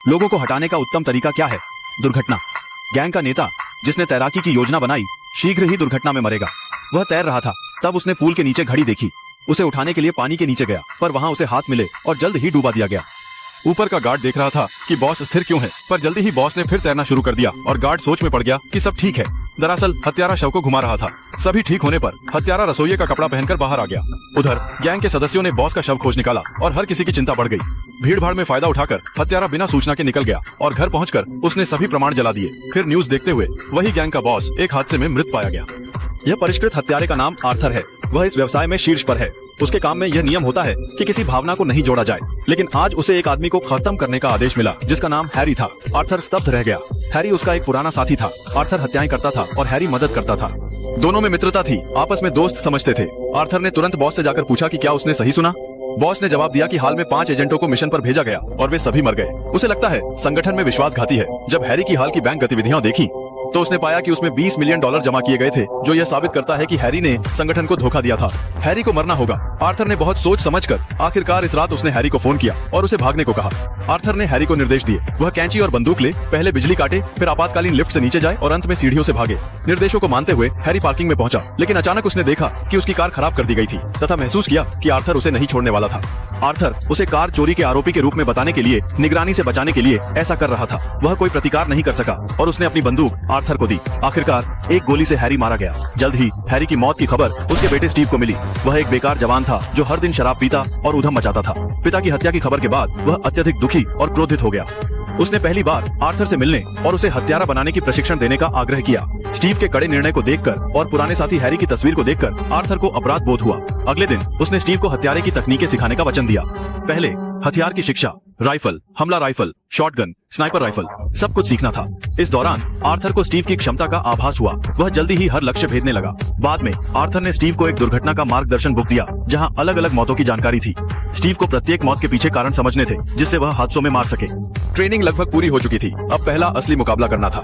लोगों को हटाने का उत्तम तरीका क्या है? दुर्घटना। गैंग का नेता जिसने तैराकी की योजना बनाई शीघ्र ही दुर्घटना में मरेगा। वह तैर रहा था, तब उसने पूल के नीचे घड़ी देखी। उसे उठाने के लिए पानी के नीचे गया, पर वहां उसे हाथ मिले और जल्द ही डूबा दिया गया। ऊपर का गार्ड देख रहा था कि बॉस स्थिर क्यों है, पर जल्दी ही बॉस ने फिर तैरना शुरू कर दिया और गार्ड सोच में पड़ गया कि सब ठीक है। दरअसल हत्यारा शव को घुमा रहा था। सभी ठीक होने पर हत्यारा रसोइये का कपड़ा पहनकर बाहर आ गया। उधर गैंग के सदस्यों ने बॉस का शव खोज निकाला और हर किसी की चिंता बढ़ गई। भीड़ भाड़ में फायदा उठाकर हत्यारा बिना सूचना के निकल गया और घर पहुंचकर उसने सभी प्रमाण जला दिए। फिर न्यूज देखते हुए वही गैंग का बॉस एक हादसे में मृत पाया गया। यह परिष्कृत हत्यारे का नाम आर्थर है। वह इस व्यवसाय में शीर्ष पर है। उसके काम में यह नियम होता है कि किसी भावना को नहीं जोड़ा जाए, लेकिन आज उसे एक आदमी को खत्म करने का आदेश मिला जिसका नाम हैरी था। आर्थर स्तब्ध रह गया। हैरी उसका एक पुराना साथी था। आर्थर हत्याएं करता था और हैरी मदद करता था। दोनों में मित्रता थी, आपस में दोस्त समझते थे। आर्थर ने तुरंत बॉस से जाकर पूछा कि क्या उसने सही सुना। बॉस ने जवाब दिया कि हाल में 5 एजेंटों को मिशन पर भेजा गया और वे सभी मर गए। उसे लगता है संगठन में विश्वासघाती है। जब हैरी की हाल की बैंक गतिविधियां देखी तो उसने पाया कि उसमें $20 मिलियन जमा किए गए थे, जो यह साबित करता है कि हैरी ने संगठन को धोखा दिया था। हैरी को मरना होगा। आर्थर ने बहुत सोच समझकर आखिरकार इस रात उसने हैरी को फोन किया और उसे भागने को कहा। आर्थर ने हैरी को निर्देश दिए, वह कैंची और बंदूक ले, पहले बिजली काटे, फिर आपातकालीन लिफ्ट से नीचे जाए और अंत में सीढ़ियों से भागे। निर्देशों को मानते हुए हैरी पार्किंग में पहुंचा, लेकिन अचानक उसने देखा कि उसकी कार खराब कर दी गई थी तथा महसूस किया कि आर्थर उसे नहीं छोड़ने वाला था। आर्थर उसे कार चोरी के आरोपी के रूप में बताने के लिए, निगरानी से बचाने के लिए ऐसा कर रहा था। वह कोई प्रतिकार नहीं कर सका और उसने अपनी बंदूक आर्थर को दी। आखिरकार एक गोली से हैरी मारा गया। जल्द ही हैरी की मौत की खबर उसके बेटे स्टीव को मिली। वह एक बेकार जवान था जो हर दिन शराब पीता और उधम मचाता था। पिता की हत्या की खबर के बाद वह अत्यधिक दुखी और क्रोधित हो गया। उसने पहली बार आर्थर से मिलने और उसे हत्यारा बनाने की प्रशिक्षण देने का आग्रह किया। स्टीव के कड़े निर्णय को देखकर और पुराने साथी हैरी की तस्वीर को देखकर आर्थर को अपराध बोध हुआ। अगले दिन उसने स्टीव को हत्यारे की तकनीकें सिखाने का वचन दिया। पहले हथियार की शिक्षा, राइफल, हमला राइफल, शॉटगन, स्नाइपर राइफल, सब कुछ सीखना था। इस दौरान आर्थर को स्टीव की क्षमता का आभास हुआ। वह जल्दी ही हर लक्ष्य भेदने लगा। बाद में आर्थर ने स्टीव को एक दुर्घटना का मार्गदर्शन बुक दिया, जहां अलग अलग मौतों की जानकारी थी। स्टीव को प्रत्येक मौत के पीछे कारण समझने थे, जिससे वह हादसों में मार सके। ट्रेनिंग लगभग पूरी हो चुकी थी। अब पहला असली मुकाबला करना था।